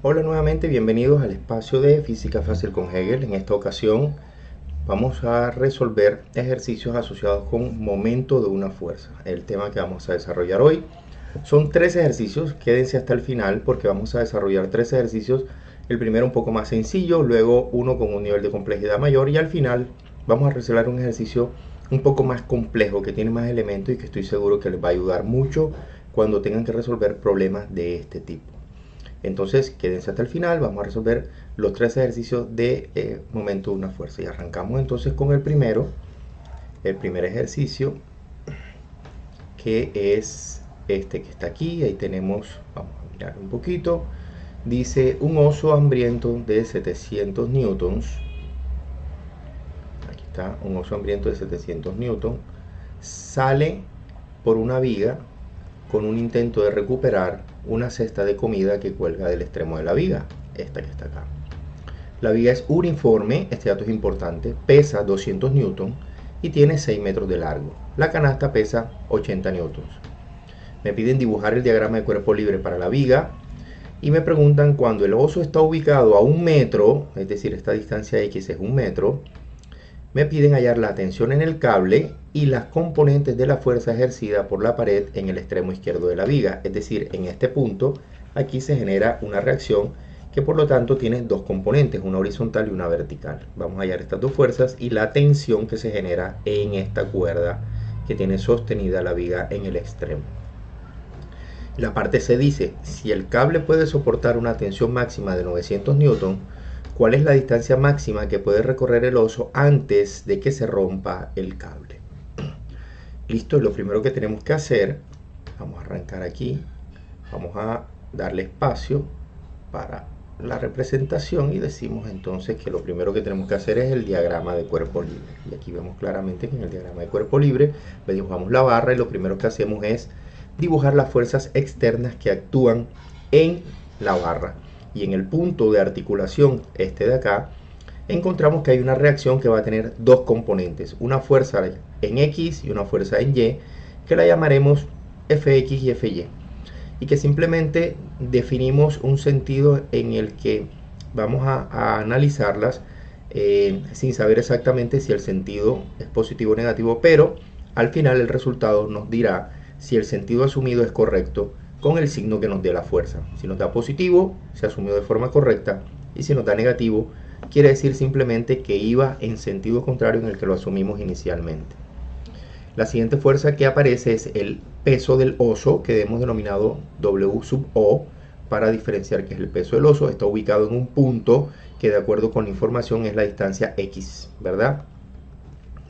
Hola nuevamente, bienvenidos al espacio de Física Fácil con Hegel. En esta ocasión vamos a resolver ejercicios asociados con momento de una fuerza. El tema que vamos a desarrollar hoy son tres ejercicios. Quédense hasta el final porque vamos a desarrollar tres ejercicios. El primero un poco más sencillo, luego uno con un nivel de complejidad mayor y al final vamos a resolver un ejercicio un poco más complejo que tiene más elementos y que estoy seguro que les va a ayudar mucho cuando tengan que resolver problemas de este tipo. Entonces quédense hasta el final, vamos a resolver los tres ejercicios de momento de una fuerza. Y arrancamos entonces con el primer ejercicio, que es este que está aquí. Ahí tenemos, vamos a mirar un poquito. Dice un oso hambriento de 700 newtons. Aquí está, un oso hambriento de 700 newtons. Sale por una viga con un intento de recuperar una cesta de comida que cuelga del extremo de la viga, esta que está acá. La viga es uniforme, este dato es importante, pesa 200 newtons y tiene 6 metros de largo. La canasta pesa 80 newtons. Me piden dibujar el diagrama de cuerpo libre para la viga y me preguntan cuando el oso está ubicado a 1 metro, es decir, esta distancia X es 1 metro, me piden hallar la tensión en el cable y las componentes de la fuerza ejercida por la pared en el extremo izquierdo de la viga. Es decir, en este punto, aquí se genera una reacción que por lo tanto tiene dos componentes, una horizontal y una vertical. Vamos a hallar estas dos fuerzas y la tensión que se genera en esta cuerda que tiene sostenida la viga en el extremo. La parte C dice, si el cable puede soportar una tensión máxima de 900 newton, ¿cuál es la distancia máxima que puede recorrer el oso antes de que se rompa el cable? Listo, lo primero que tenemos que hacer, vamos a arrancar aquí, vamos a darle espacio para la representación y decimos entonces que lo primero que tenemos que hacer es el diagrama de cuerpo libre. Y aquí vemos claramente que en el diagrama de cuerpo libre le dibujamos la barra y lo primero que hacemos es dibujar las fuerzas externas que actúan en la barra. Y en el punto de articulación, este de acá, encontramos que hay una reacción que va a tener dos componentes, una fuerza en X y una fuerza en Y, que la llamaremos Fx y Fy, y que simplemente definimos un sentido en el que vamos a analizarlas sin saber exactamente si el sentido es positivo o negativo, pero al final el resultado nos dirá si el sentido asumido es correcto con el signo que nos dé la fuerza. Si nos da positivo, se asumió de forma correcta, y si nos da negativo, quiere decir simplemente que iba en sentido contrario en el que lo asumimos inicialmente. La siguiente fuerza que aparece es el peso del oso, que hemos denominado W sub O, para diferenciar qué es el peso del oso. Está ubicado en un punto que, de acuerdo con la información, es la distancia X, ¿verdad?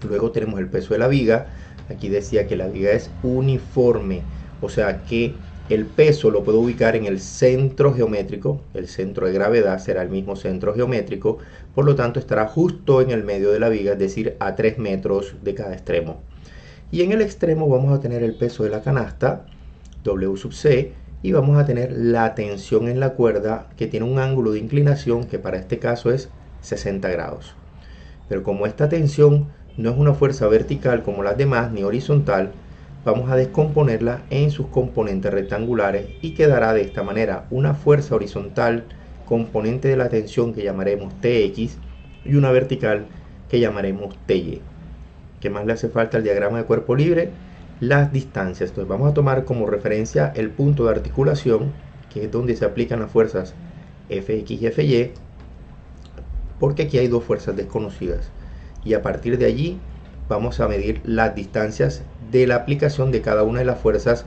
Luego tenemos el peso de la viga. Aquí decía que la viga es uniforme, o sea que el peso lo puedo ubicar en el centro geométrico. El centro de gravedad será el mismo centro geométrico, por lo tanto estará justo en el medio de la viga, es decir, a 3 metros de cada extremo. Y en el extremo vamos a tener el peso de la canasta, W sub C, y vamos a tener la tensión en la cuerda, que tiene un ángulo de inclinación que para este caso es 60 grados. Pero como esta tensión no es una fuerza vertical como las demás, ni horizontal, vamos a descomponerla en sus componentes rectangulares y quedará de esta manera una fuerza horizontal, componente de la tensión que llamaremos Tx, y una vertical que llamaremos Ty. ¿Qué más le hace falta al diagrama de cuerpo libre? Las distancias. Entonces vamos a tomar como referencia el punto de articulación, que es donde se aplican las fuerzas Fx y Fy, porque aquí hay dos fuerzas desconocidas. Y a partir de allí vamos a medir las distancias de la aplicación de cada una de las fuerzas,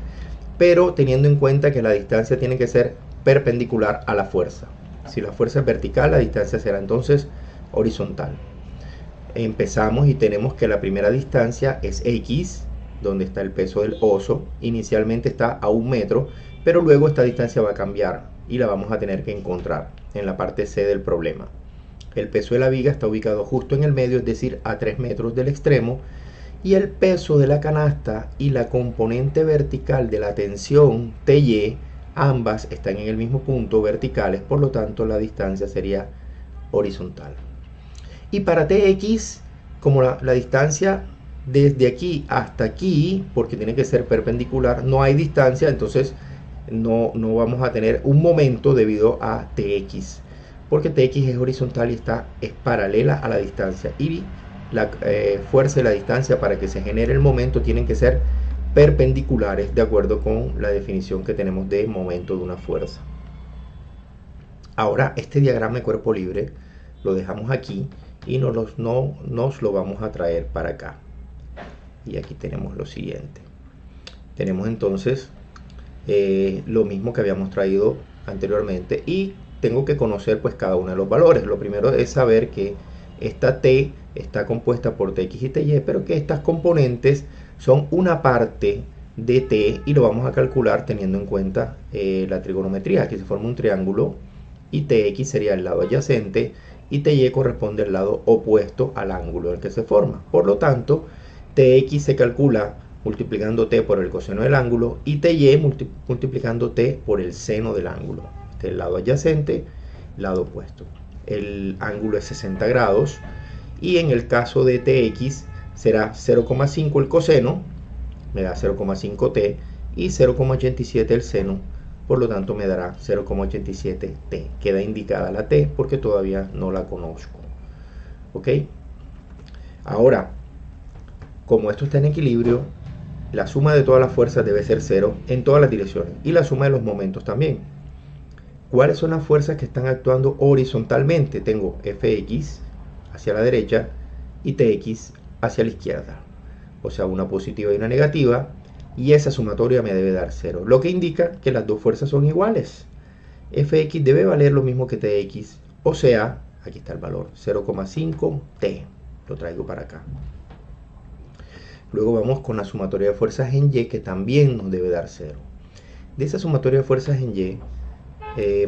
pero teniendo en cuenta que la distancia tiene que ser perpendicular a la fuerza. Si la fuerza es vertical, la distancia será entonces horizontal. Empezamos y tenemos que la primera distancia es X, donde está el peso del oso. Inicialmente está a 1 metro, pero luego esta distancia va a cambiar y la vamos a tener que encontrar en la parte C del problema. El peso de la viga está ubicado justo en el medio, es decir, a 3 metros del extremo, y el peso de la canasta y la componente vertical de la tensión Ty, ambas están en el mismo punto, verticales, por lo tanto la distancia sería horizontal. Y para Tx, como la distancia desde aquí hasta aquí, porque tiene que ser perpendicular, no hay distancia, entonces no vamos a tener un momento debido a Tx, porque Tx es horizontal y es paralela a la distancia, y la fuerza y la distancia para que se genere el momento tienen que ser perpendiculares de acuerdo con la definición que tenemos de momento de una fuerza. Ahora este diagrama de cuerpo libre lo dejamos aquí y nos lo vamos a traer para acá. Y aquí tenemos lo siguiente. Tenemos entonces lo mismo que habíamos traído anteriormente, y tengo que conocer pues cada uno de los valores. Lo primero es saber que esta T está compuesta por Tx y Ty, pero que estas componentes son una parte de T, y lo vamos a calcular teniendo en cuenta la trigonometría. Aquí se forma un triángulo y Tx sería el lado adyacente y Ty corresponde al lado opuesto al ángulo en el que se forma. Por lo tanto, Tx se calcula multiplicando T por el coseno del ángulo y Ty multiplicando T por el seno del ángulo. Este es el lado adyacente, lado opuesto. El ángulo es 60 grados y en el caso de Tx será 0,5 el coseno, me da 0,5T, y 0,87 el seno, por lo tanto me dará 0,87T. Queda indicada la T porque todavía no la conozco. ¿Ok? Ahora, como esto está en equilibrio, la suma de todas las fuerzas debe ser 0 en todas las direcciones, y la suma de los momentos también. ¿Cuáles son las fuerzas que están actuando horizontalmente? Tengo Fx hacia la derecha y Tx hacia la izquierda, o sea, una positiva y una negativa, y esa sumatoria me debe dar 0, lo que indica que las dos fuerzas son iguales. Fx debe valer lo mismo que Tx, o sea, aquí está el valor, 0,5T. Lo traigo para acá. Luego vamos con la sumatoria de fuerzas en Y, que también nos debe dar 0. De esa sumatoria de fuerzas en Y,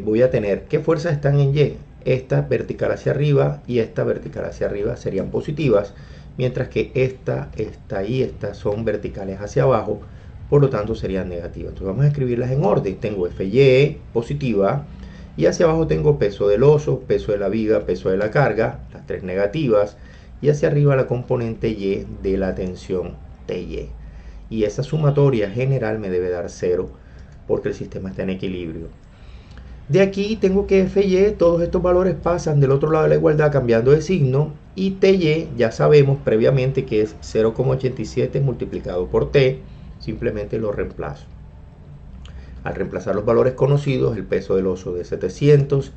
voy a tener, ¿qué fuerzas están en Y? Esta vertical hacia arriba y esta vertical hacia arriba serían positivas, mientras que esta y esta son verticales hacia abajo, por lo tanto serían negativas. Entonces vamos a escribirlas en orden. Tengo Fy positiva, y hacia abajo tengo peso del oso, peso de la viga, peso de la carga, las tres negativas, y hacia arriba la componente Y de la tensión Ty. Y esa sumatoria general me debe dar 0 porque el sistema está en equilibrio. De aquí tengo que Fy, todos estos valores pasan del otro lado de la igualdad cambiando de signo, y Ty ya sabemos previamente que es 0,87 multiplicado por T, simplemente lo reemplazo. Al reemplazar los valores conocidos, el peso del oso de 700,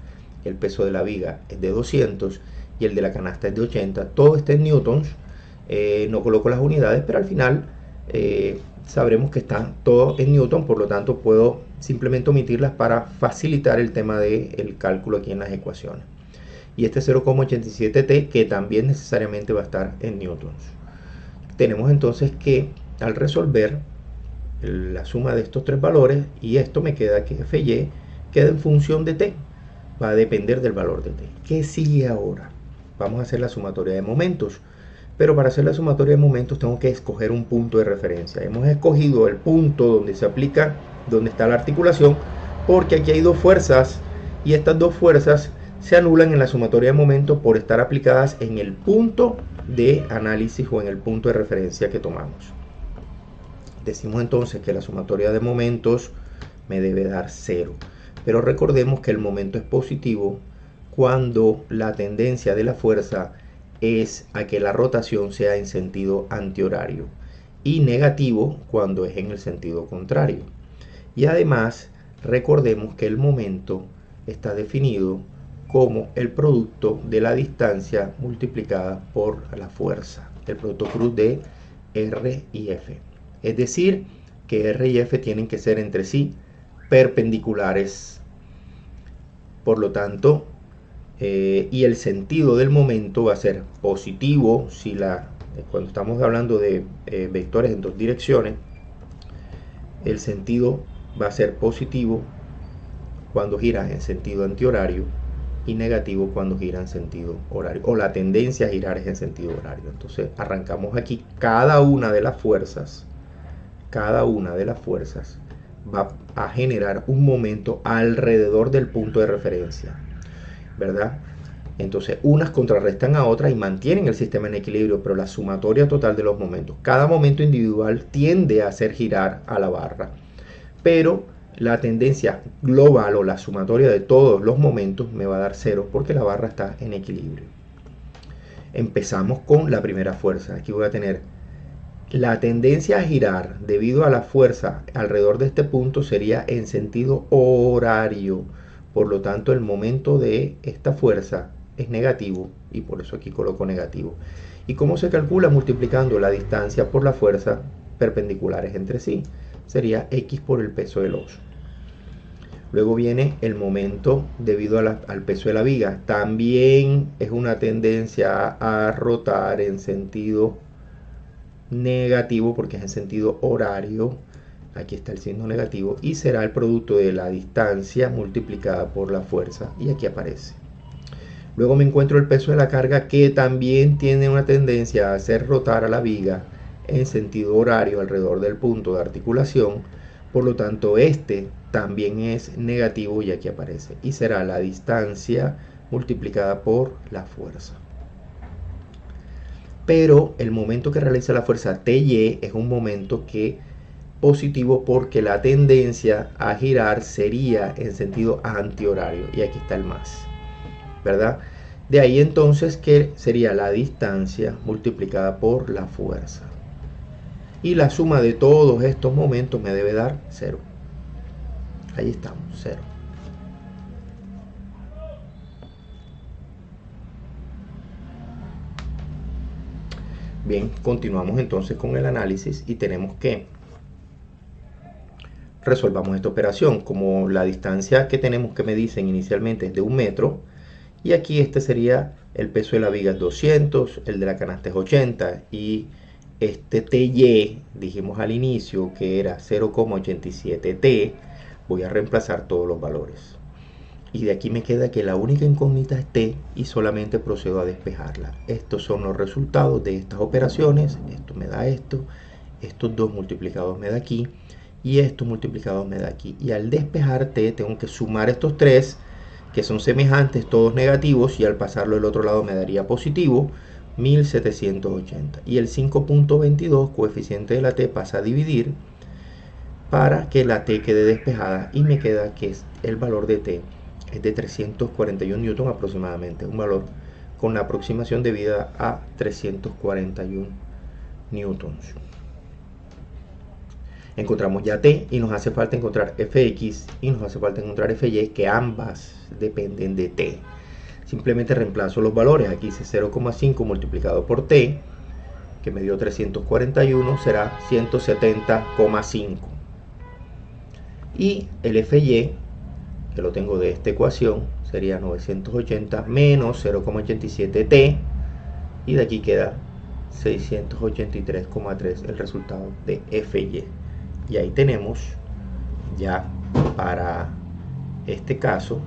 el peso de la viga es de 200 y el de la canasta es de 80, todo está en newtons. No coloco las unidades, pero al final sabremos que está todo en newton, por lo tanto puedo simplemente omitirlas para facilitar el tema del cálculo aquí en las ecuaciones. Y este 0,87T, que también necesariamente va a estar en newtons. Tenemos entonces que, al resolver la suma de estos tres valores, y esto me queda que Fy queda en función de T, va a depender del valor de T. ¿Qué sigue ahora? Vamos a hacer la sumatoria de momentos. Pero para hacer la sumatoria de momentos tengo que escoger un punto de referencia. Hemos escogido el punto donde se aplica, donde está la articulación, porque aquí hay dos fuerzas y estas dos fuerzas se anulan en la sumatoria de momentos por estar aplicadas en el punto de análisis o en el punto de referencia que tomamos. Decimos entonces que la sumatoria de momentos me debe dar 0. Pero recordemos que el momento es positivo cuando la tendencia de la fuerza es a que la rotación sea en sentido antihorario, y negativo cuando es en el sentido contrario. Y además recordemos que el momento está definido como el producto de la distancia multiplicada por la fuerza, el producto cruz de R y F. Es decir, que R y F tienen que ser entre sí perpendiculares. Por lo tanto, y el sentido del momento va a ser positivo si cuando estamos hablando de vectores en dos direcciones, el sentido va a ser positivo cuando gira en sentido antihorario y negativo cuando gira en sentido horario, o la tendencia a girar es en sentido horario. Entonces arrancamos aquí, cada una de las fuerzas va a generar un momento alrededor del punto de referencia, ¿verdad? Entonces unas contrarrestan a otras y mantienen el sistema en equilibrio, pero la sumatoria total de los momentos, cada momento individual tiende a hacer girar a la barra, pero la tendencia global o la sumatoria de todos los momentos me va a dar 0 porque la barra está en equilibrio. Empezamos con la primera fuerza. Aquí voy a tener la tendencia a girar debido a la fuerza alrededor de este punto sería en sentido horario. Por lo tanto, el momento de esta fuerza es negativo y por eso aquí coloco negativo. ¿Y cómo se calcula? Multiplicando la distancia por la fuerza perpendiculares entre sí. Sería x por el peso del oso. Luego viene el momento debido al peso de la viga. También es una tendencia a rotar en sentido negativo porque es en sentido horario. Aquí está el signo negativo y será el producto de la distancia multiplicada por la fuerza y aquí aparece. Luego me encuentro el peso de la carga que también tiene una tendencia a hacer rotar a la viga en sentido horario alrededor del punto de articulación. Por lo tanto, este también es negativo y aquí aparece. Y será la distancia multiplicada por la fuerza. Pero el momento que realiza la fuerza TY es un momento positivo porque la tendencia a girar sería en sentido antihorario. Y aquí está el más, ¿verdad? De ahí entonces que sería la distancia multiplicada por la fuerza. Y la suma de todos estos momentos me debe dar 0. Ahí estamos, 0. Bien, continuamos entonces con el análisis y tenemos que resolvamos esta operación. Como la distancia que tenemos que me dicen inicialmente es de 1 metro, y aquí este sería el peso de la viga es 200, el de la canasta es 80, y este TY, dijimos al inicio que era 0,87 T, voy a reemplazar todos los valores. Y de aquí me queda que la única incógnita es T y solamente procedo a despejarla. Estos son los resultados de estas operaciones. Esto me da esto, estos 2 multiplicados me da aquí y estos multiplicados me da aquí. Y al despejar T tengo que sumar estos 3 que son semejantes, todos negativos, y al pasarlo del otro lado me daría positivo 1780. Y el 5.22, coeficiente de la T, pasa a dividir para que la T quede despejada y me queda que el valor de T es de 341 newton aproximadamente, un valor con la aproximación debida a 341 newtons. Encontramos ya T y nos hace falta encontrar Fx y nos hace falta encontrar Fy, que ambas dependen de T. Simplemente reemplazo los valores. Aquí hice 0,5 multiplicado por T, que me dio 341, será 170,5. Y el Fy, que lo tengo de esta ecuación, sería 980 menos 0,87 T, y de aquí queda 683,3 el resultado de Fy. Y ahí tenemos ya para este caso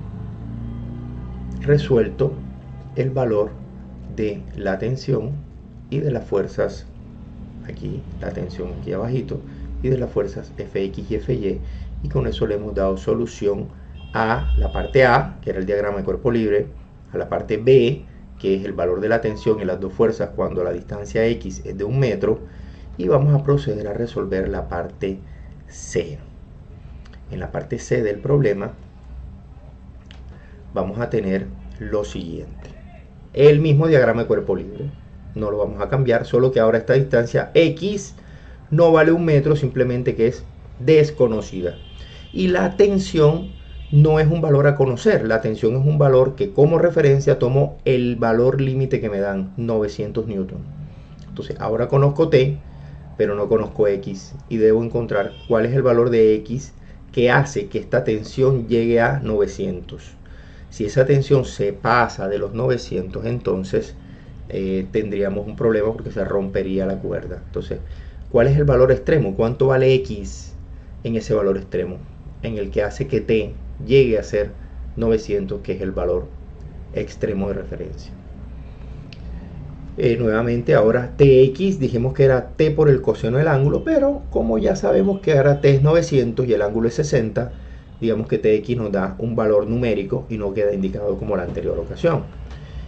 resuelto el valor de la tensión y de las fuerzas, aquí la tensión aquí abajito, y de las fuerzas Fx y Fy, y con eso le hemos dado solución a la parte A, que era el diagrama de cuerpo libre, a la parte B, que es el valor de la tensión y las dos fuerzas cuando la distancia X es de 1 metro, y vamos a proceder a resolver la parte C. En la parte C del problema vamos a tener lo siguiente: el mismo diagrama de cuerpo libre, no lo vamos a cambiar, solo que ahora esta distancia X no vale 1 metro, simplemente que es desconocida, y la tensión no es un valor a conocer, la tensión es un valor que como referencia tomo el valor límite que me dan, 900 newton. Entonces ahora conozco T, pero no conozco X, y debo encontrar cuál es el valor de X que hace que esta tensión llegue a 900. Si esa tensión se pasa de los 900, entonces tendríamos un problema porque se rompería la cuerda. Entonces, ¿cuál es el valor extremo? ¿Cuánto vale X en ese valor extremo? En el que hace que T llegue a ser 900, que es el valor extremo de referencia. Nuevamente ahora Tx, dijimos que era T por el coseno del ángulo, pero como ya sabemos que ahora T es 900 y el ángulo es 60, digamos que Tx nos da un valor numérico y no queda indicado como la anterior ocasión.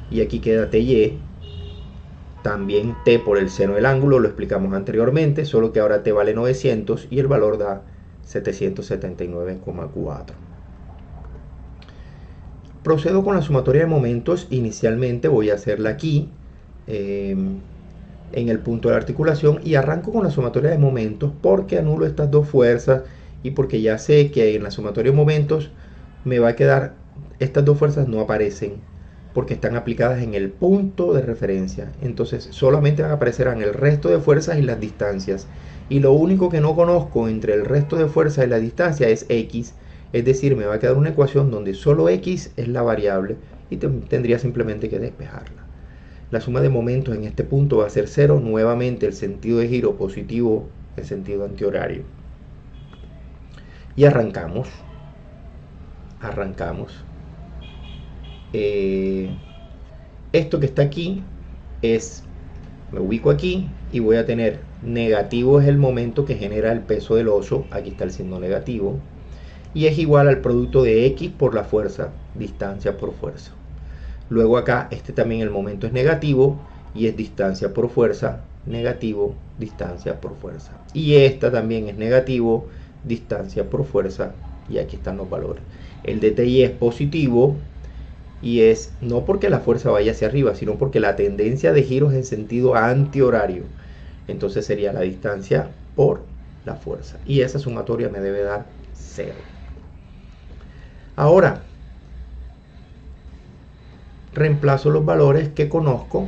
Y aquí queda Ty, también T por el seno del ángulo, lo explicamos anteriormente, solo que ahora T vale 900 y el valor da 779,4. Procedo con la sumatoria de momentos. Inicialmente voy a hacerla aquí, en el punto de la articulación, y arranco con la sumatoria de momentos porque anulo estas dos fuerzas y porque ya sé que en la sumatoria de momentos me va a quedar, estas dos fuerzas no aparecen porque están aplicadas en el punto de referencia. Entonces solamente aparecerán el resto de fuerzas y las distancias. Y lo único que no conozco entre el resto de fuerzas y la distancia es x. Es decir, me va a quedar una ecuación donde solo x es la variable y tendría simplemente que despejarla. La suma de momentos en este punto va a ser 0. Nuevamente el sentido de giro positivo, el sentido antihorario. Y arrancamos. Esto que está aquí es, me ubico aquí y voy a tener negativo, es el momento que genera el peso del oso, aquí está el signo negativo, y es igual al producto de x por la fuerza, distancia por fuerza. Luego acá este también el momento es negativo y es distancia por fuerza, negativo, distancia por fuerza. Y esta también es negativo, distancia por fuerza, y aquí están los valores. El de TI es positivo y es no porque la fuerza vaya hacia arriba, sino porque la tendencia de giro es en sentido antihorario. Entonces sería la distancia por la fuerza. Y esa sumatoria me debe dar 0. Ahora, reemplazo los valores que conozco.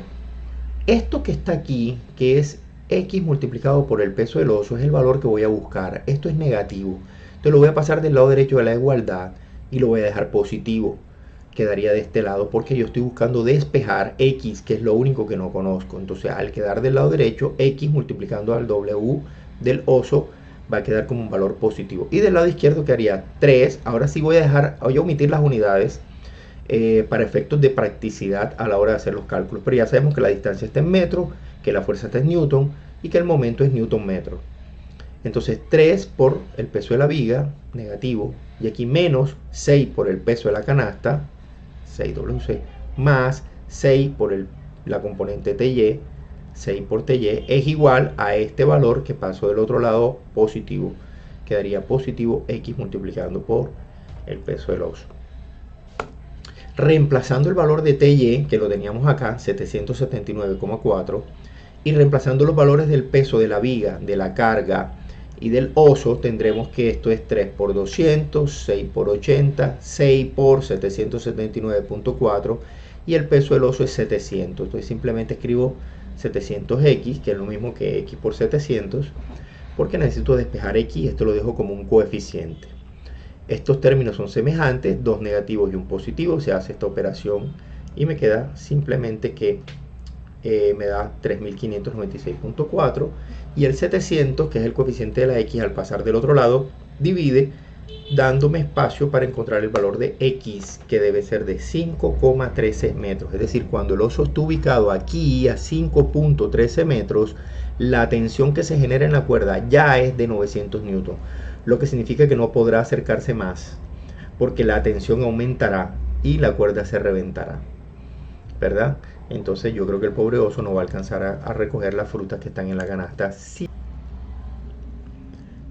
Esto que está aquí, que es x multiplicado por el peso del oso, es el valor que voy a buscar. Esto es negativo. Entonces lo voy a pasar del lado derecho de la igualdad y lo voy a dejar positivo. Quedaría de este lado porque yo estoy buscando despejar x, que es lo único que no conozco. Entonces al quedar del lado derecho, x multiplicando al w del oso va a quedar como un valor positivo. Y del lado izquierdo quedaría 3. Ahora sí voy a omitir las unidades para efectos de practicidad a la hora de hacer los cálculos. Pero ya sabemos que la distancia está en metro, que la fuerza está en newton y que el momento es newton metro. Entonces 3 por el peso de la viga, negativo, y aquí menos 6 por el peso de la canasta, 6W6, más 6 por la componente TY, 6 por TY, es igual a este valor que paso del otro lado positivo. Quedaría positivo x multiplicando por el peso del oso. Reemplazando el valor de TY, que lo teníamos acá, 779,4, y reemplazando los valores del peso de la viga, de la carga y del oso, tendremos que esto es 3 por 200, 6 por 80, 6 por 779,4 y el peso del oso es 700. Entonces simplemente escribo 700x, que es lo mismo que x por 700, porque necesito despejar x, esto lo dejo como un coeficiente. Estos términos son semejantes, dos negativos y un positivo, se hace esta operación y me queda simplemente que me da 3596,4 y el 700, que es el coeficiente de la x, al pasar del otro lado, divide dándome espacio para encontrar el valor de x, que debe ser de 5,13 metros. Es decir, cuando el oso está ubicado aquí a 5,13 metros, la tensión que se genera en la cuerda ya es de 900 newton, lo que significa que no podrá acercarse más, porque la tensión aumentará y la cuerda se reventará, ¿verdad? Entonces yo creo que el pobre oso no va a alcanzar a recoger las frutas que están en la canasta. Sí.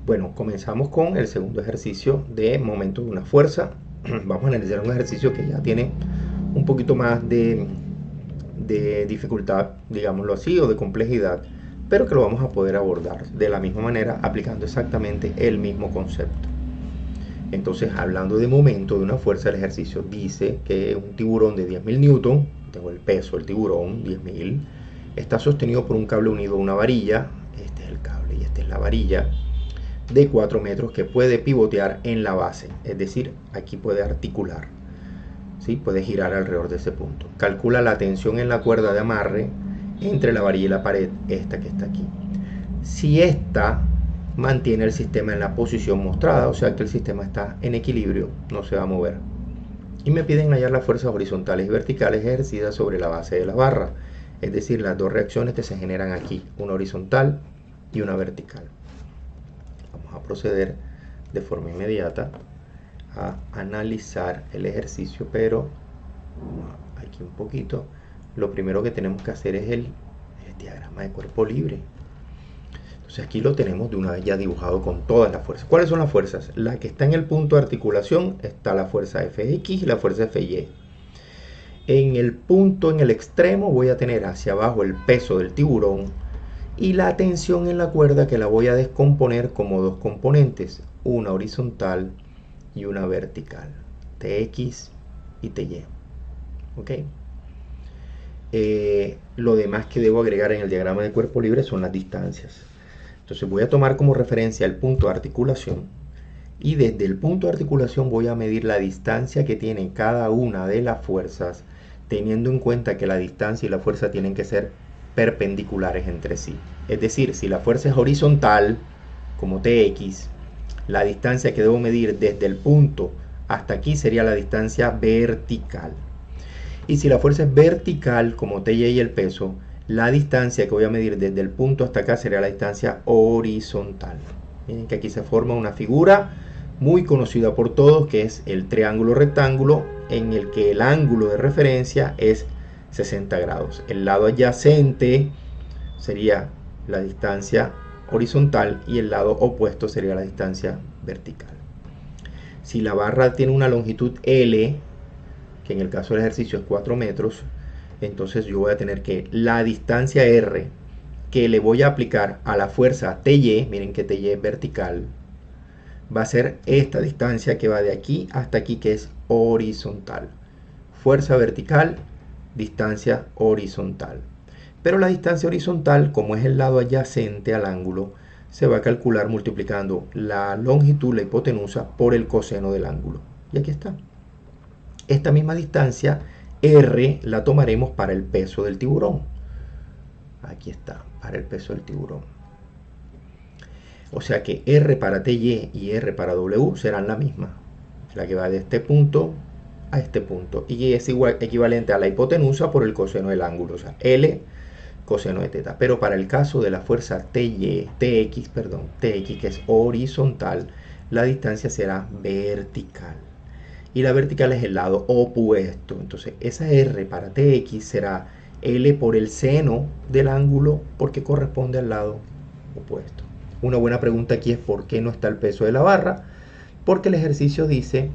Bueno, comenzamos con el segundo ejercicio de momento de una fuerza. Vamos a analizar un ejercicio que ya tiene un poquito más de dificultad, digámoslo así, o de complejidad, pero que lo vamos a poder abordar de la misma manera aplicando exactamente el mismo concepto. Entonces, hablando de momento de una fuerza, el ejercicio dice que un tiburón de 10.000 newton, tengo el peso del tiburón, 10.000, está sostenido por un cable unido a una varilla, este es el cable y esta es la varilla, de 4 metros que puede pivotear en la base, es decir, aquí puede articular, ¿sí? Puede girar alrededor de ese punto. Calcula la tensión en la cuerda de amarre entre la varilla y la pared, esta que está aquí. Si esta mantiene el sistema en la posición mostrada, o sea que el sistema está en equilibrio, no se va a mover. Y me piden hallar las fuerzas horizontales y verticales ejercidas sobre la base de la barra, es decir, las dos reacciones que se generan aquí, una horizontal y una vertical. Vamos a proceder de forma inmediata a analizar el ejercicio, pero aquí un poquito. Lo primero que tenemos que hacer es el diagrama de cuerpo libre. Entonces aquí lo tenemos de una vez ya dibujado con todas las fuerzas. ¿Cuáles son las fuerzas? La que está en el punto de articulación está la fuerza Fx y la fuerza Fy. En el punto, en el extremo, voy a tener hacia abajo el peso del tiburón y la tensión en la cuerda, que la voy a descomponer como dos componentes, una horizontal y una vertical, Tx y Ty. ¿Ok? Lo demás que debo agregar en el diagrama de cuerpo libre son las distancias. Entonces voy a tomar como referencia el punto de articulación y desde el punto de articulación voy a medir la distancia que tienen cada una de las fuerzas, teniendo en cuenta que la distancia y la fuerza tienen que ser perpendiculares entre sí. Es decir, si la fuerza es horizontal, como Tx, la distancia que debo medir desde el punto hasta aquí sería la distancia vertical. Y si la fuerza es vertical, como Ty y el peso, la distancia que voy a medir desde el punto hasta acá sería la distancia horizontal. Miren que aquí se forma una figura muy conocida por todos, que es el triángulo rectángulo, en el que el ángulo de referencia es 60 grados. El lado adyacente sería la distancia horizontal y el lado opuesto sería la distancia vertical. Si la barra tiene una longitud L, que en el caso del ejercicio es 4 metros, entonces yo voy a tener que la distancia R que le voy a aplicar a la fuerza Ty, miren que Ty es vertical, va a ser esta distancia que va de aquí hasta aquí, que es horizontal. Fuerza vertical, distancia horizontal. Pero la distancia horizontal, como es el lado adyacente al ángulo, se va a calcular multiplicando la longitud, la hipotenusa, por el coseno del ángulo. Y aquí está. Esta misma distancia R la tomaremos para el peso del tiburón. Aquí está, para el peso del tiburón. O sea que R para Ty y R para W serán la misma. La que va de este punto a este punto. Y es igual, equivalente a la hipotenusa por el coseno del ángulo. O sea, L coseno de teta. Pero para el caso de la fuerza TX, que es horizontal, la distancia será vertical. Y la vertical es el lado opuesto. Entonces esa R para Tx será L por el seno del ángulo, porque corresponde al lado opuesto. Una buena pregunta aquí es ¿por qué no está el peso de la barra? Porque el ejercicio dice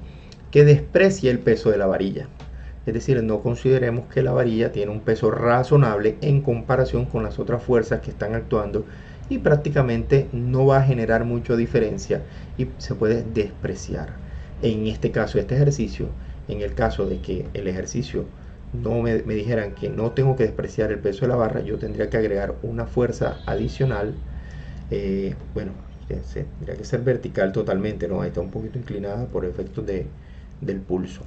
que desprecia el peso de la varilla. Es decir, no consideremos que la varilla tiene un peso razonable en comparación con las otras fuerzas que están actuando, y prácticamente no va a generar mucha diferencia y se puede despreciar. En este caso, este ejercicio, en el caso de que el ejercicio no me dijeran que no tengo que despreciar el peso de la barra, yo tendría que agregar una fuerza adicional. Bueno, tendría que ser vertical totalmente, ¿no? Ahí está un poquito inclinada por efectos del pulso,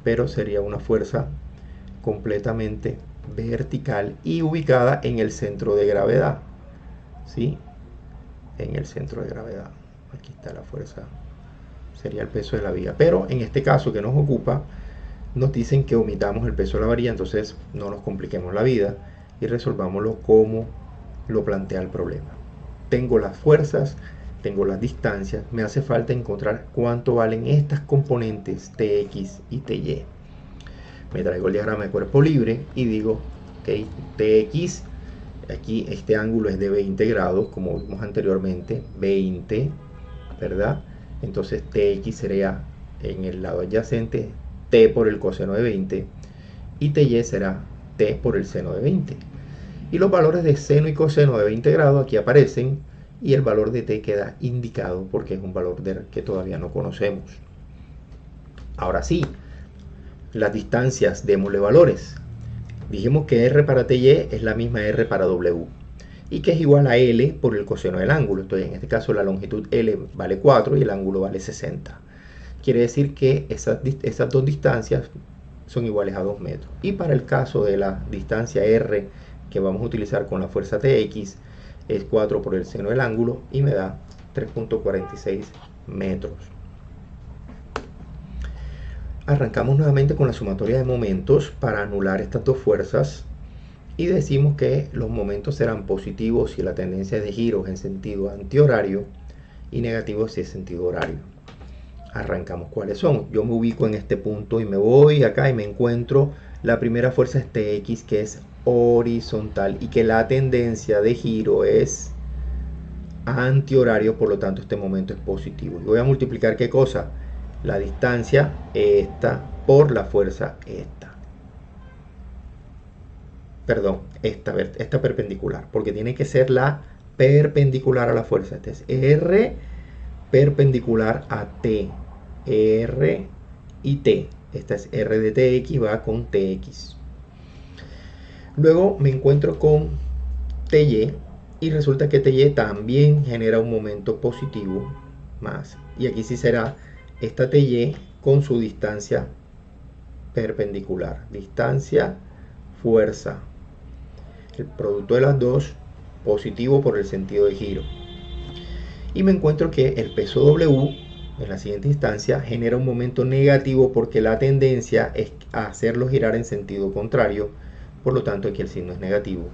pero sería una fuerza completamente vertical y ubicada en el centro de gravedad, ¿sí? En el centro de gravedad. Aquí está la fuerza, sería el peso de la viga. Pero en este caso que nos ocupa, nos dicen que omitamos el peso de la varilla, entonces no nos compliquemos la vida y resolvámoslo como lo plantea el problema. Tengo las fuerzas, tengo las distancias, me hace falta encontrar cuánto valen estas componentes Tx y Ty. Me traigo el diagrama de cuerpo libre y digo, ok, Tx, aquí este ángulo es de 20 grados, como vimos anteriormente, 20, ¿verdad? Entonces Tx sería en el lado adyacente T por el coseno de 20 y Ty será T por el seno de 20. Y los valores de seno y coseno de 20 grados aquí aparecen y el valor de T queda indicado porque es un valor que todavía no conocemos. Ahora sí, las distancias, démosle valores. Dijimos que R para Ty es la misma R para W y que es igual a L por el coseno del ángulo. Entonces en este caso la longitud L vale 4 y el ángulo vale 60. Quiere decir que esas dos distancias son iguales a 2 metros. Y para el caso de la distancia R que vamos a utilizar con la fuerza Tx, es 4 por el seno del ángulo y me da 3.46 metros. Arrancamos nuevamente con la sumatoria de momentos para anular estas dos fuerzas y decimos que los momentos serán positivos si la tendencia de giro es en sentido antihorario y negativos si es sentido horario. Arrancamos cuáles son. Yo me ubico en este punto y me voy acá y me encuentro la primera fuerza es Tx, que es horizontal y que la tendencia de giro es antihorario, por lo tanto este momento es positivo. Y voy a multiplicar ¿qué cosa? La distancia esta por la fuerza esta. Perdón, esta perpendicular, porque tiene que ser la perpendicular a la fuerza. Este es R perpendicular a T. R y T. Esta es R de TX, va con TX. Luego me encuentro con TY y resulta que TY también genera un momento positivo más. Y aquí sí será esta TY con su distancia perpendicular. Distancia, fuerza. El producto de las dos positivo por el sentido de giro. Y me encuentro que el peso W en la siguiente instancia genera un momento negativo porque la tendencia es a hacerlo girar en sentido contrario. Por lo tanto aquí el signo es negativo.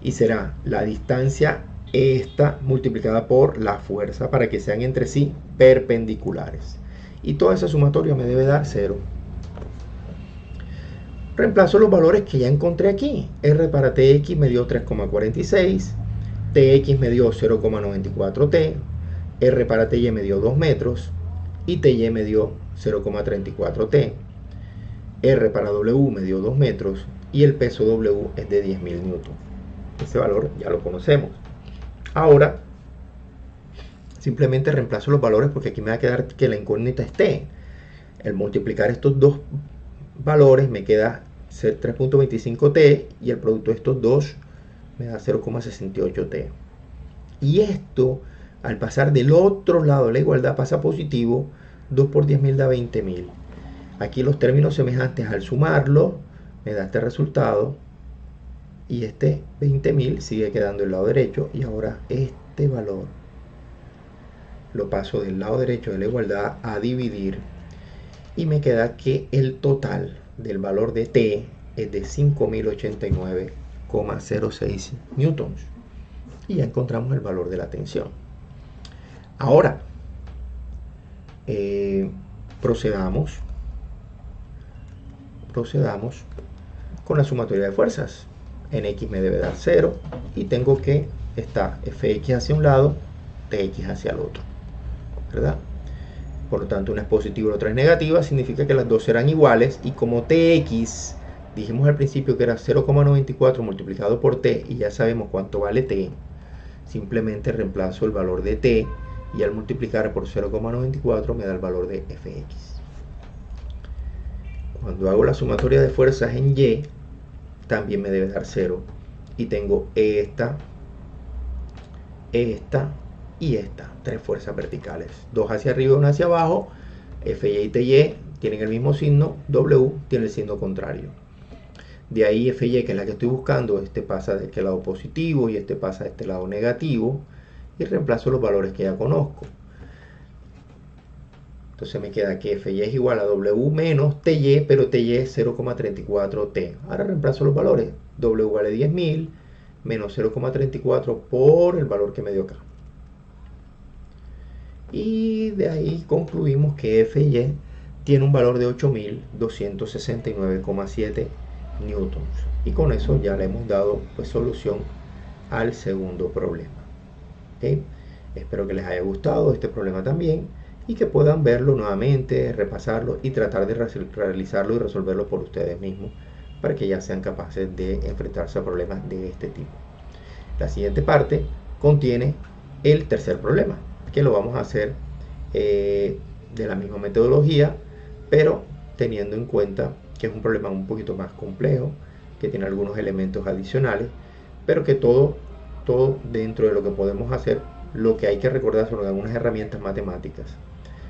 Y será la distancia esta multiplicada por la fuerza para que sean entre sí perpendiculares. Y toda esa sumatoria me debe dar 0. Reemplazo los valores que ya encontré aquí. R para TX me dio 3,46. TX me dio 0,94T. R para TY me dio 2 metros. Y TY me dio 0,34T. R para W me dio 2 metros. Y el peso W es de 10.000 newton. Ese valor ya lo conocemos. Ahora, simplemente reemplazo los valores porque aquí me va a quedar que la incógnita es T. El multiplicar estos dos valores me queda 3.25T y el producto de estos dos me da 0,68T. Y esto, al pasar del otro lado de la igualdad, pasa positivo. 2 por 10.000 da 20.000. Aquí los términos semejantes al sumarlo me da este resultado. Y este 20.000 sigue quedando del lado derecho. Y ahora este valor lo paso del lado derecho de la igualdad a dividir. Y me queda que el total del valor de T es de 5.089,06 newtons. Y ya encontramos el valor de la tensión. Ahora, procedamos con la sumatoria de fuerzas. En X me debe dar 0 y tengo que está Fx hacia un lado, Tx hacia el otro, ¿verdad? Por lo tanto, una es positiva y la otra es negativa, significa que las dos serán iguales. Y como Tx, dijimos al principio que era 0,94 multiplicado por T, y ya sabemos cuánto vale T, simplemente reemplazo el valor de T, y al multiplicar por 0,94 me da el valor de Fx. Cuando hago la sumatoria de fuerzas en Y, también me debe dar 0. Y tengo esta y esta, tres fuerzas verticales, dos hacia arriba y una hacia abajo. Fy y Ty tienen el mismo signo, W tiene el signo contrario. De ahí Fy, que es la que estoy buscando, este pasa de este lado positivo y este pasa de este lado negativo, y reemplazo los valores que ya conozco. Entonces me queda que Fy es igual a W menos Ty, pero Ty es 0,34T. Ahora reemplazo los valores. W vale 10.000 menos 0,34 por el valor que me dio acá. Y de ahí concluimos que Fy tiene un valor de 8.269,7 newtons. Y con eso ya le hemos dado pues solución al segundo problema. ¿Okay? Espero que les haya gustado este problema también y que puedan verlo nuevamente, repasarlo y tratar de realizarlo y resolverlo por ustedes mismos para que ya sean capaces de enfrentarse a problemas de este tipo. La siguiente parte contiene el tercer problema, que lo vamos a hacer de la misma metodología, pero teniendo en cuenta que es un problema un poquito más complejo, que tiene algunos elementos adicionales, pero que todo dentro de lo que podemos hacer, lo que hay que recordar son algunas herramientas matemáticas.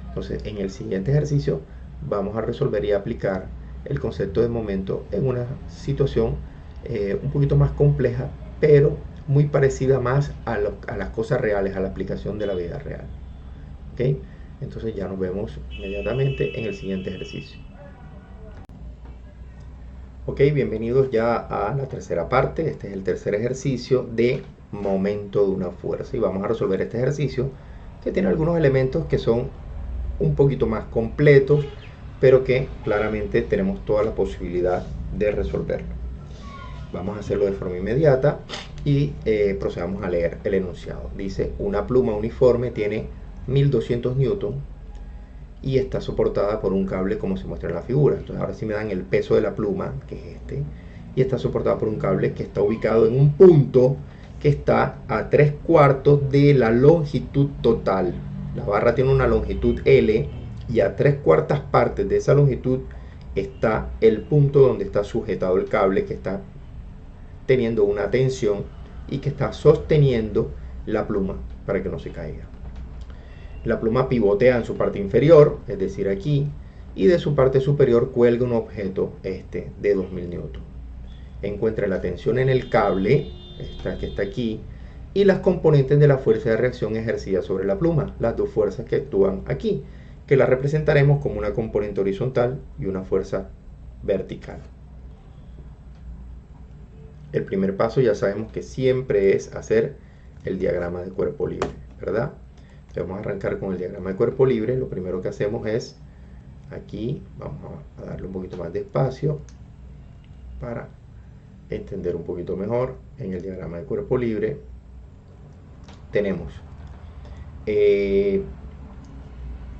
Entonces, en el siguiente ejercicio vamos a resolver y aplicar el concepto de momento en una situación un poquito más compleja, pero muy parecida más a las cosas reales, a la aplicación de la vida real. ¿Okay? Entonces ya nos vemos inmediatamente en el siguiente ejercicio. Ok, bienvenidos ya a la tercera parte. Este es el tercer ejercicio de momento de una fuerza y vamos a resolver este ejercicio que tiene algunos elementos que son un poquito más completos, pero que claramente tenemos toda la posibilidad de resolverlo. Vamos a hacerlo de forma inmediata Y procedamos a leer el enunciado. Dice, una pluma uniforme tiene 1200 newton y está soportada por un cable como se muestra en la figura. Entonces ahora sí me dan el peso de la pluma, que es este, y está soportada por un cable que está ubicado en un punto que está a 3/4 de la longitud total. La barra tiene una longitud L y a 3/4 partes de esa longitud está el punto donde está sujetado el cable, que está teniendo una tensión y que está sosteniendo la pluma para que no se caiga. La pluma pivotea en su parte inferior, es decir aquí, y de su parte superior cuelga un objeto de 2000 newton. Encuentra la tensión en el cable, esta que está aquí, y las componentes de la fuerza de reacción ejercida sobre la pluma, las dos fuerzas que actúan aquí, que las representaremos como una componente horizontal y una fuerza vertical. El primer paso ya sabemos que siempre es hacer el diagrama de cuerpo libre, ¿verdad? Entonces vamos a arrancar con el diagrama de cuerpo libre. Lo primero que hacemos es, aquí vamos a darle un poquito más de espacio para entender un poquito mejor. En el diagrama de cuerpo libre tenemos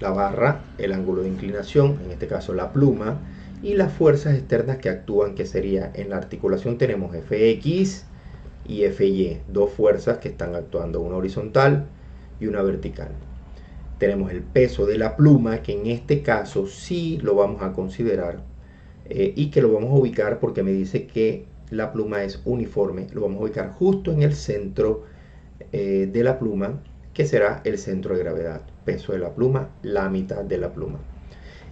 la barra, el ángulo de inclinación, en este caso la pluma, y las fuerzas externas que actúan, que sería en la articulación tenemos Fx y Fy, dos fuerzas que están actuando, una horizontal y una vertical. Tenemos el peso de la pluma, que en este caso sí lo vamos a considerar y que lo vamos a ubicar porque me dice que la pluma es uniforme. Lo vamos a ubicar justo en el centro de la pluma, que será el centro de gravedad. Peso de la pluma, la mitad de la pluma.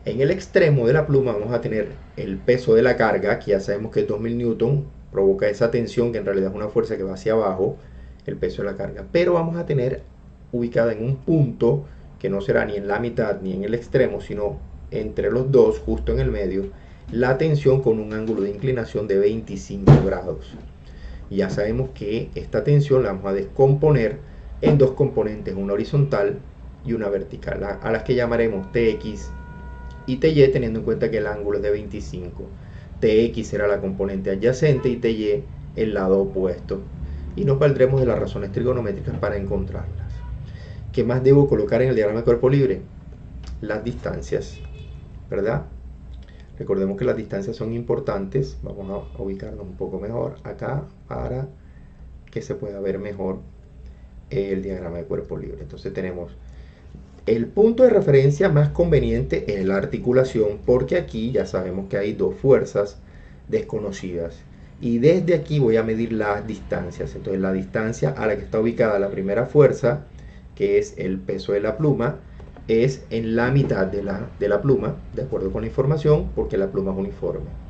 En el extremo de la pluma vamos a tener el peso de la carga, que ya sabemos que es 2000 newton, provoca esa tensión que en realidad es una fuerza que va hacia abajo, el peso de la carga. Pero vamos a tener ubicada en un punto que no será ni en la mitad ni en el extremo, sino entre los dos, justo en el medio, la tensión con un ángulo de inclinación de 25 grados. Y ya sabemos que esta tensión la vamos a descomponer en dos componentes, una horizontal y una vertical, a las que llamaremos Tx y Ty, teniendo en cuenta que el ángulo es de 25. Tx será la componente adyacente y Ty el lado opuesto. Y nos valdremos de las razones trigonométricas para encontrarlas. ¿Qué más debo colocar en el diagrama de cuerpo libre? Las distancias, ¿verdad? Recordemos que las distancias son importantes. Vamos a ubicarnos un poco mejor acá para que se pueda ver mejor el diagrama de cuerpo libre. Entonces tenemos el punto de referencia más conveniente es la articulación, porque aquí ya sabemos que hay dos fuerzas desconocidas. Y desde aquí voy a medir las distancias. Entonces la distancia a la que está ubicada la primera fuerza, que es el peso de la pluma, es en la mitad de la pluma, de acuerdo con la información, porque la pluma es uniforme.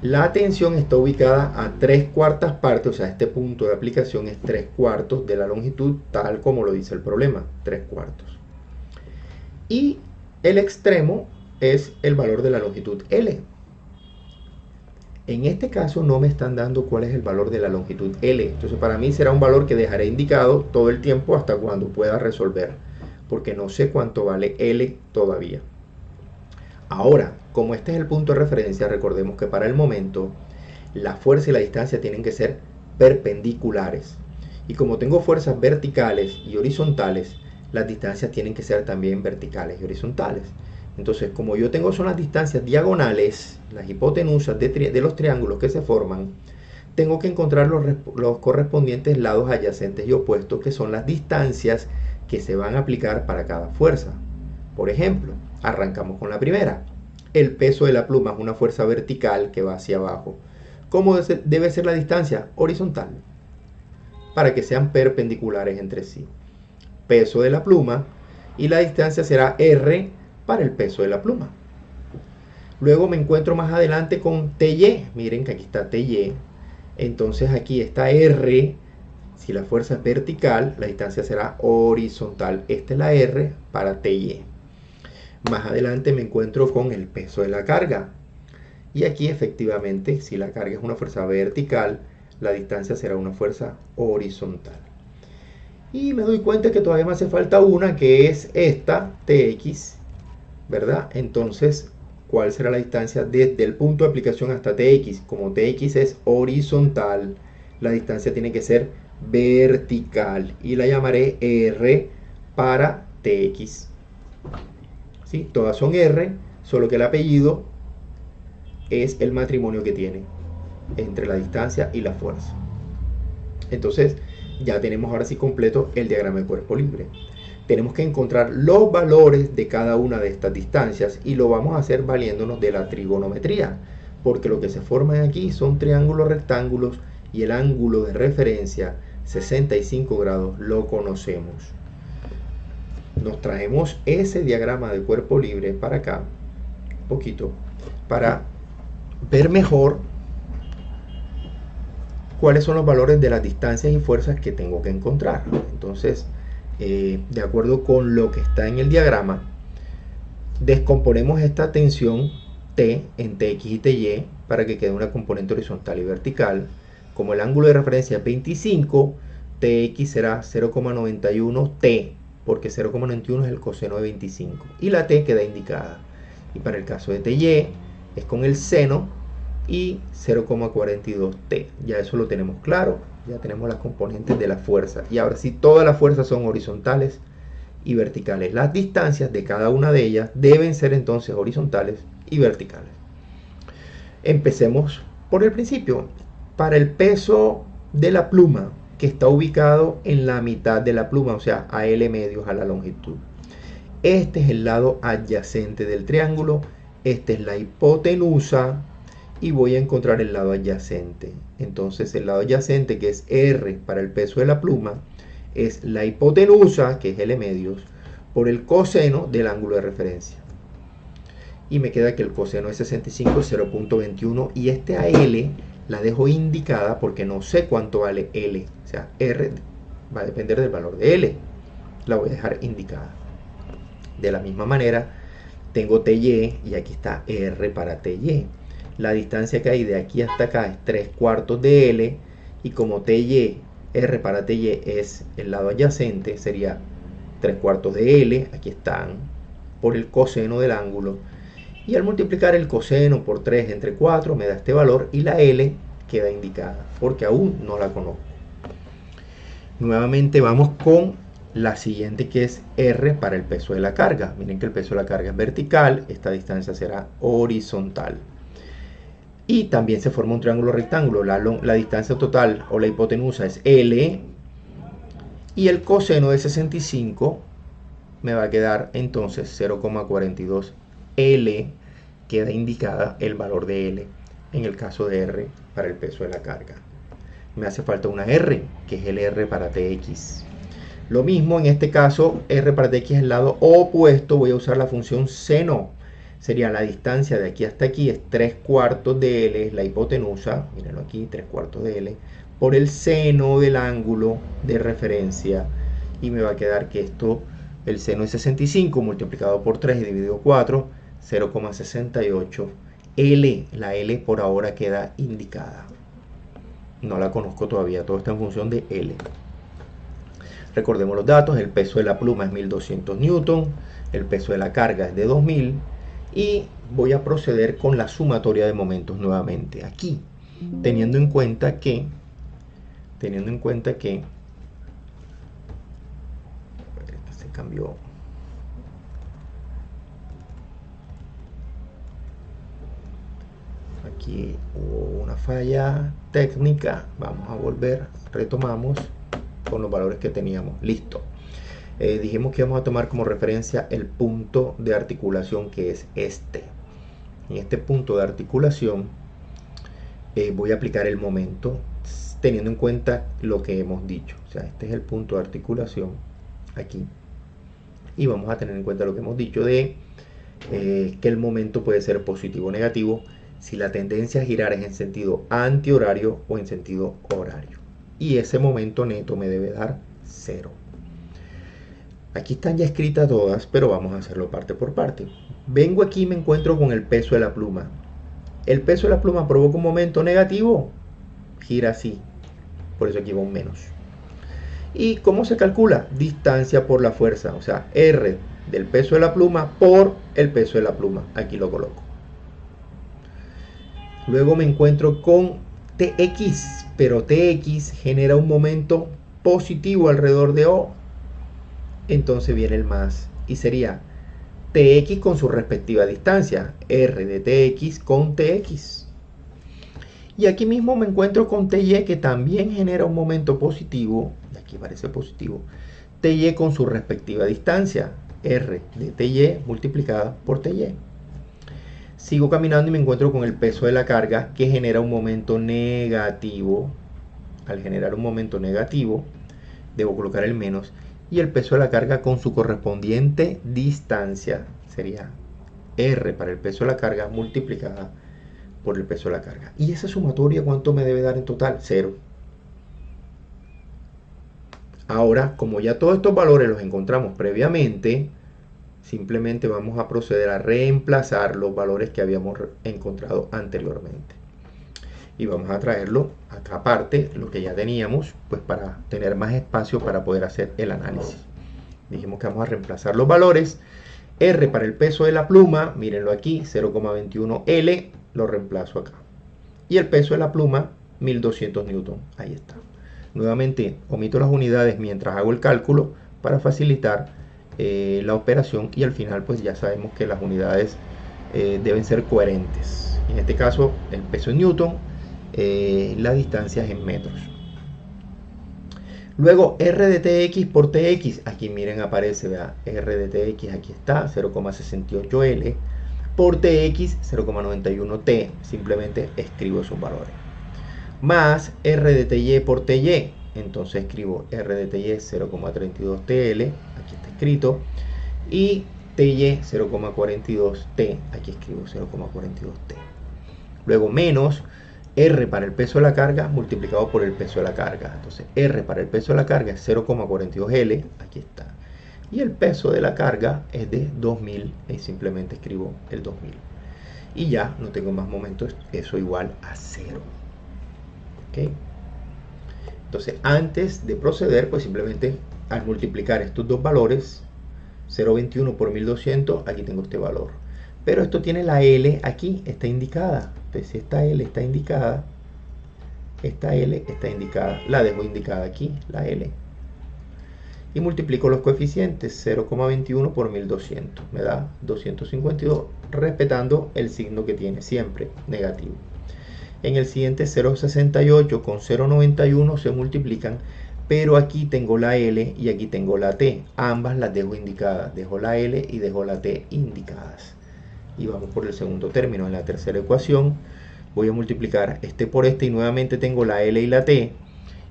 La tensión está ubicada a 3/4 partes, o sea, este punto de aplicación es 3/4 de la longitud, tal como lo dice el problema, 3/4. Y el extremo es el valor de la longitud L. En este caso no me están dando cuál es el valor de la longitud L. Entonces para mí será un valor que dejaré indicado todo el tiempo hasta cuando pueda resolver, porque no sé cuánto vale L todavía. Ahora, como este es el punto de referencia, recordemos que para el momento la fuerza y la distancia tienen que ser perpendiculares. Y como tengo fuerzas verticales y horizontales, las distancias tienen que ser también verticales y horizontales. Entonces, como yo tengo son las distancias diagonales, las hipotenusas de los triángulos que se forman, tengo que encontrar los correspondientes lados adyacentes y opuestos, que son las distancias que se van a aplicar para cada fuerza. Por ejemplo, arrancamos con la primera. El peso de la pluma es una fuerza vertical que va hacia abajo. ¿Cómo debe ser la distancia? Horizontal, para que sean perpendiculares entre sí. Peso de la pluma, y la distancia será R para el peso de la pluma. Luego me encuentro más adelante con Ty. Miren que aquí está Ty. Entonces aquí está R. Si la fuerza es vertical, la distancia será horizontal. Esta es la R para Ty. Más adelante me encuentro con el peso de la carga. Y aquí efectivamente, si la carga es una fuerza vertical, la distancia será una fuerza horizontal. Y me doy cuenta que todavía me hace falta una, que es esta, Tx, ¿verdad? Entonces, ¿cuál será la distancia desde el punto de aplicación hasta Tx? Como Tx es horizontal, la distancia tiene que ser vertical y la llamaré R para Tx. ¿Sí? Todas son R, solo que el apellido es el matrimonio que tiene entre la distancia y la fuerza. Entonces ya tenemos ahora sí completo el diagrama de cuerpo libre. Tenemos que encontrar los valores de cada una de estas distancias y lo vamos a hacer valiéndonos de la trigonometría, porque lo que se forman aquí son triángulos rectángulos y el ángulo de referencia 65 grados lo conocemos. Nos traemos ese diagrama de cuerpo libre para acá, un poquito, para ver mejor cuáles son los valores de las distancias y fuerzas que tengo que encontrar. Entonces, de acuerdo con lo que está en el diagrama, descomponemos esta tensión T en Tx y Ty para que quede una componente horizontal y vertical. Como el ángulo de referencia es 25, Tx será 0,91 T, porque 0,91 es el coseno de 25 y la T queda indicada. Y para el caso de Ty es con el seno y 0,42 T. Ya eso lo tenemos claro, ya tenemos las componentes de la fuerza. Y ahora sí, todas las fuerzas son horizontales y verticales. Las distancias de cada una de ellas deben ser entonces horizontales y verticales. Empecemos por el principio. Para el peso de la pluma, que está ubicado en la mitad de la pluma, o sea, a L medios a la longitud. Este es el lado adyacente del triángulo, esta es la hipotenusa y voy a encontrar el lado adyacente. Entonces el lado adyacente, que es R para el peso de la pluma, es la hipotenusa, que es L medios, por el coseno del ángulo de referencia. Y me queda que el coseno de 65 es 0,21 y este AL la dejo indicada porque no sé cuánto vale L. O sea, R va a depender del valor de L. La voy a dejar indicada. De la misma manera, tengo Ty y aquí está R para Ty. La distancia que hay de aquí hasta acá es 3/4 de L y como Ty, R para Ty es el lado adyacente, sería 3/4 de L, aquí están, por el coseno del ángulo. Y al multiplicar el coseno por 3 entre 4 me da este valor y la L queda indicada porque aún no la conozco. Nuevamente vamos con la siguiente, que es R para el peso de la carga. Miren que el peso de la carga es vertical, esta distancia será horizontal. Y también se forma un triángulo rectángulo. La distancia total o la hipotenusa es L y el coseno de 65 me va a quedar entonces 0,42 L, queda indicada el valor de L en el caso de R para el peso de la carga. Me hace falta una R, que es el R para Tx. Lo mismo en este caso, R para Tx es el lado opuesto, voy a usar la función seno. Sería la distancia de aquí hasta aquí, es 3/4 de L, es la hipotenusa, mírenlo aquí, 3/4 de L, por el seno del ángulo de referencia. Y me va a quedar que esto, el seno es 65 multiplicado por 3 y dividido 4, 0,68. L, la L por ahora queda indicada. No la conozco todavía, todo está en función de L. Recordemos los datos, el peso de la pluma es 1200 newton, el peso de la carga es de 2000 y voy a proceder con la sumatoria de momentos nuevamente. Aquí, teniendo en cuenta que se cambió. Aquí hubo una falla técnica, vamos a volver, retomamos con los valores que teníamos, listo. Dijimos que vamos a tomar como referencia el punto de articulación, que es este. En este punto de articulación voy a aplicar el momento teniendo en cuenta lo que hemos dicho. O sea, este es el punto de articulación aquí y vamos a tener en cuenta lo que hemos dicho de que el momento puede ser positivo o negativo si la tendencia a girar es en sentido antihorario o en sentido horario, y ese momento neto me debe dar 0. Aquí están ya escritas todas, pero vamos a hacerlo parte por parte. Vengo aquí y me encuentro con el peso de la pluma. El peso de la pluma provoca un momento negativo, gira así, por eso aquí va un menos. ¿Y cómo se calcula? Distancia por la fuerza, o sea, R del peso de la pluma por el peso de la pluma. Aquí lo coloco. Luego me encuentro con Tx, pero Tx genera un momento positivo alrededor de O. Entonces viene el más y sería Tx con su respectiva distancia, R de Tx con Tx. Y aquí mismo me encuentro con Ty, que también genera un momento positivo, y aquí parece positivo, Ty con su respectiva distancia, R de Ty multiplicada por Ty. Sigo caminando y me encuentro con el peso de la carga, que genera un momento negativo. Al generar un momento negativo, debo colocar el menos, y el peso de la carga con su correspondiente distancia sería R para el peso de la carga multiplicada por el peso de la carga. Y esa sumatoria, ¿cuánto me debe dar en total? 0. Ahora, como ya todos estos valores los encontramos previamente, simplemente vamos a proceder a reemplazar los valores que habíamos encontrado anteriormente. Y vamos a traerlo acá aparte, lo que ya teníamos, pues para tener más espacio para poder hacer el análisis. Dijimos que vamos a reemplazar los valores. R para el peso de la pluma, mírenlo aquí, 0,21 L, lo reemplazo acá. Y el peso de la pluma, 1200 newton, ahí está. Nuevamente, omito las unidades mientras hago el cálculo para facilitar la operación, y al final pues ya sabemos que las unidades deben ser coherentes. En este caso, el peso en newton, la distancia es en metros. Luego R de Tx por Tx, aquí miren aparece, vea, R de Tx, aquí está, 0,68 L, por Tx, 0,91 T, simplemente escribo esos valores. Más R de Ty por Ty, entonces escribo R de Ty 0,32 TL, aquí está escrito, y Ty 0,42 T, aquí escribo 0,42 T. Luego menos R para el peso de la carga multiplicado por el peso de la carga. Entonces R para el peso de la carga es 0,42 L, aquí está. Y el peso de la carga es de 2000, y simplemente escribo el 2000. Y ya no tengo más momentos, eso igual a 0. ¿Ok? Entonces antes de proceder, pues simplemente al multiplicar estos dos valores, 0,21 por 1200, aquí tengo este valor. Pero esto tiene la L aquí, está indicada. Entonces si esta L está indicada, esta L está indicada, la dejo indicada aquí, la L. Y multiplico los coeficientes, 0,21 por 1200, me da 252, respetando el signo que tiene siempre, negativo. En el siguiente 0,68 con 0,91 se multiplican, pero aquí tengo la L y aquí tengo la T, ambas las dejo indicadas, dejo la L y dejo la T indicadas. Y vamos por el segundo término. En la tercera ecuación voy a multiplicar este por este y nuevamente tengo la L y la T,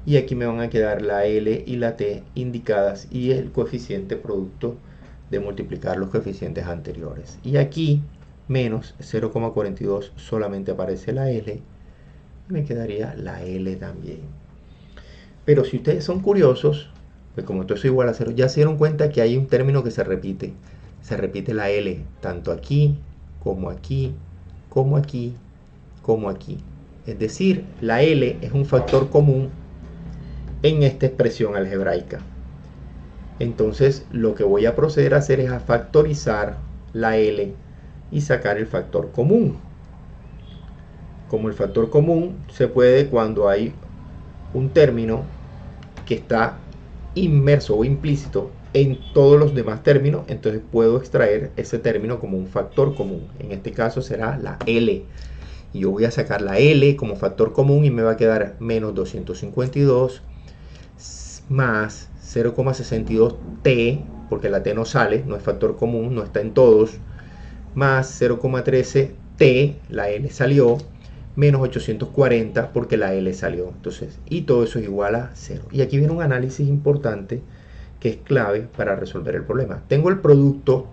y aquí me van a quedar la L y la T indicadas y el coeficiente producto de multiplicar los coeficientes anteriores. Y aquí menos 0,42 solamente aparece la L y me quedaría la L también. Pero si ustedes son curiosos, pues como esto es igual a 0, ya se dieron cuenta que hay un término que se repite. Se repite la L tanto aquí como aquí, como aquí, como aquí. Es decir, la L es un factor común en esta expresión algebraica. Entonces lo que voy a proceder a hacer es a factorizar la L y sacar el factor común. Como el factor común se puede cuando hay un término que está inmerso o implícito en todos los demás términos, entonces puedo extraer ese término como un factor común. En este caso será la L. Y yo voy a sacar la L como factor común y me va a quedar menos 252 más 0,62 T, porque la T no sale, no es factor común, no está en todos, más 0,13 T, la L salió, menos 840 porque la L salió. Entonces, y todo eso es igual a 0. Y aquí viene un análisis importante que es clave para resolver el problema. Tengo el producto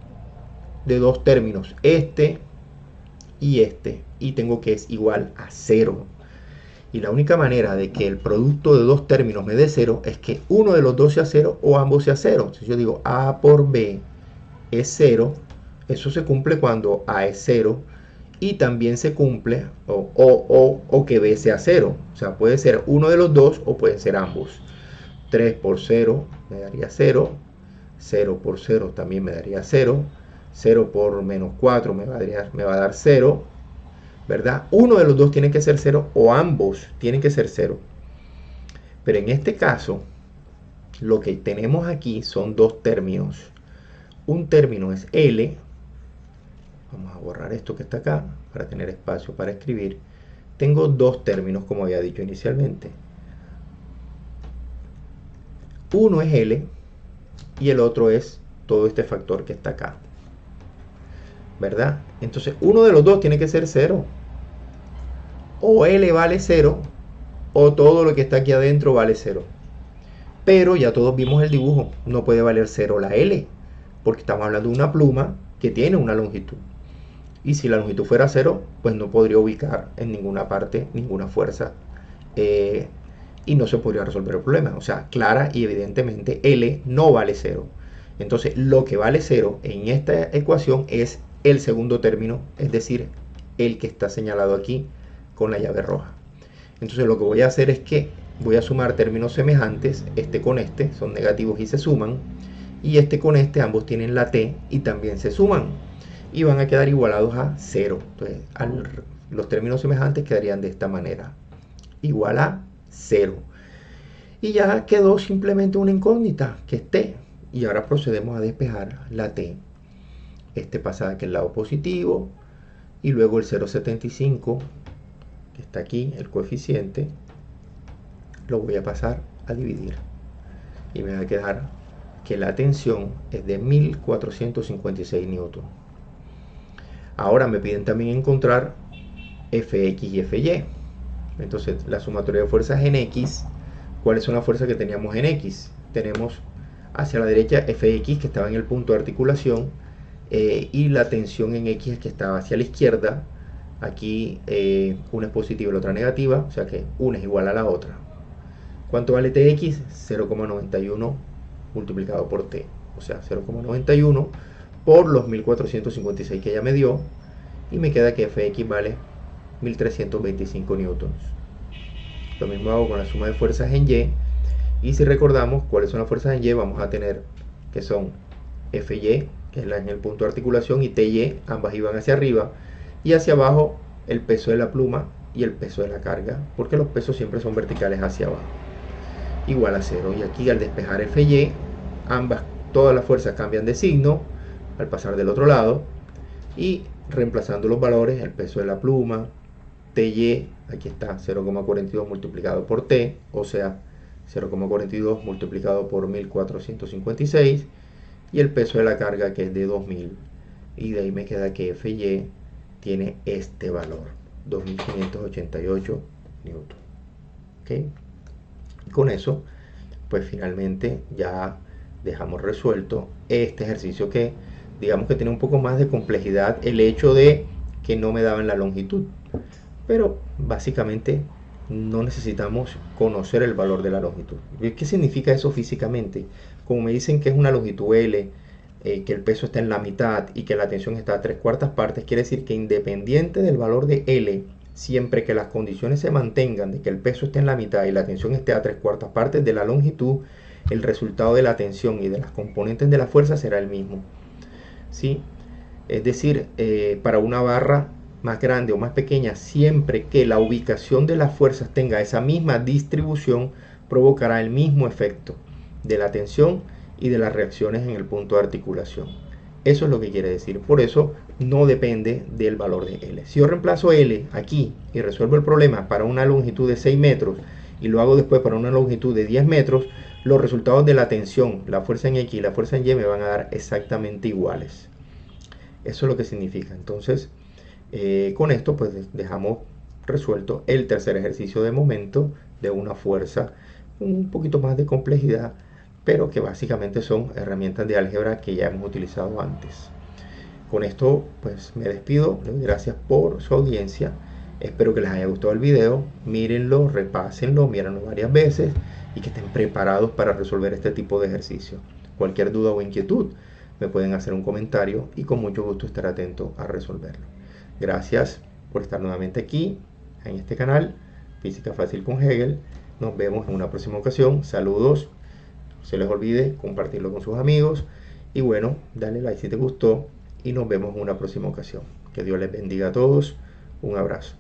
de dos términos, este, y tengo que es igual a 0. Y la única manera de que el producto de dos términos me dé 0 es que uno de los dos sea 0 o ambos sea 0. Entonces yo digo A por B es 0. Eso se cumple cuando A es 0. Y también se cumple o que B sea 0. O sea, puede ser uno de los dos o pueden ser ambos. 3 por 0 me daría 0. 0 por 0 también me daría 0. 0 por menos 4 me va a dar 0. ¿verdad? Uno de los dos tiene que ser 0 o ambos tienen que ser 0. Pero en este caso, lo que tenemos aquí son dos términos. Un término es L. Vamos a borrar esto que está acá para tener espacio para escribir. Tengo dos términos, como había dicho inicialmente. Uno es L y el otro es todo este factor que está acá, ¿verdad? Entonces uno de los dos tiene que ser 0. O L vale 0 o todo lo que está aquí adentro vale 0. Pero ya todos vimos el dibujo, no puede valer 0 la L, porque estamos hablando de una pluma que tiene una longitud. Y si la longitud fuera 0, pues no podría ubicar en ninguna parte ninguna fuerza y no se podría resolver el problema. O sea, clara y evidentemente L no vale 0. Entonces lo que vale 0 en esta ecuación es el segundo término, es decir, el que está señalado aquí con la llave roja. Entonces lo que voy a hacer es que voy a sumar términos semejantes, este con este, son negativos y se suman, y este con este, ambos tienen la t y también se suman, y van a quedar igualados a 0. Entonces los términos semejantes quedarían de esta manera, igual a 0. Y ya quedó simplemente una incógnita, que es t, y ahora procedemos a despejar la t. Este pasa aquí al lado positivo, y luego el 0,75, que está aquí, el coeficiente, lo voy a pasar a dividir. Y me va a quedar que la tensión es de 1456 newton. Ahora me piden también encontrar Fx y Fy. Entonces la sumatoria de fuerzas en X, ¿cuáles son las fuerzas que teníamos en X? Tenemos hacia la derecha Fx, que estaba en el punto de articulación, y la tensión en X, que estaba hacia la izquierda. Aquí una es positiva y la otra negativa, o sea que una es igual a la otra. ¿Cuánto vale Tx? 0,91 multiplicado por T, o sea 0,91 por los 1456 que ella me dio, y me queda que Fx vale 1325 newtons. Lo mismo hago con la suma de fuerzas en Y, y si recordamos cuáles son las fuerzas en Y, vamos a tener que son Fy, que es en el punto de articulación, y Ty, ambas iban hacia arriba, y hacia abajo el peso de la pluma y el peso de la carga, porque los pesos siempre son verticales hacia abajo, igual a 0. Y aquí al despejar Fy, todas las fuerzas cambian de signo al pasar del otro lado, y reemplazando los valores, el peso de la pluma, Ty, aquí está 0,42 multiplicado por T, o sea 0,42 multiplicado por 1456, y el peso de la carga, que es de 2000, y de ahí me queda que Fy tiene este valor, 2588 newton. ¿Okay? Y con eso, pues finalmente ya dejamos resuelto este ejercicio, que digamos que tiene un poco más de complejidad el hecho de que no me daban la longitud, pero básicamente no necesitamos conocer el valor de la longitud. ¿Qué significa eso físicamente? Como me dicen que es una longitud L, que el peso está en la mitad y que la tensión está a 3/4 partes, quiere decir que independiente del valor de L, siempre que las condiciones se mantengan de que el peso esté en la mitad y la tensión esté a 3/4 partes de la longitud, el resultado de la tensión y de las componentes de la fuerza será el mismo. ¿Sí? Es decir, para una barra más grande o más pequeña, siempre que la ubicación de las fuerzas tenga esa misma distribución, provocará el mismo efecto de la tensión y de las reacciones en el punto de articulación. Eso es lo que quiere decir. Por eso no depende del valor de L. Si yo reemplazo L aquí y resuelvo el problema para una longitud de 6 metros y lo hago después para una longitud de 10 metros, los resultados de la tensión, la fuerza en X y la fuerza en Y, me van a dar exactamente iguales. Eso es lo que significa. Entonces, con esto pues dejamos resuelto el tercer ejercicio de momento de una fuerza un poquito más de complejidad, pero que básicamente son herramientas de álgebra que ya hemos utilizado antes. Con esto pues me despido, les doy gracias por su audiencia, espero que les haya gustado el video, mírenlo, repásenlo, mírenlo varias veces y que estén preparados para resolver este tipo de ejercicio. Cualquier duda o inquietud me pueden hacer un comentario y con mucho gusto estaré atento a resolverlo. Gracias por estar nuevamente aquí en este canal, Física Fácil con Hegel. Nos vemos en una próxima ocasión. Saludos. No se les olvide compartirlo con sus amigos. Y bueno, dale like si te gustó. Y nos vemos en una próxima ocasión. Que Dios les bendiga a todos. Un abrazo.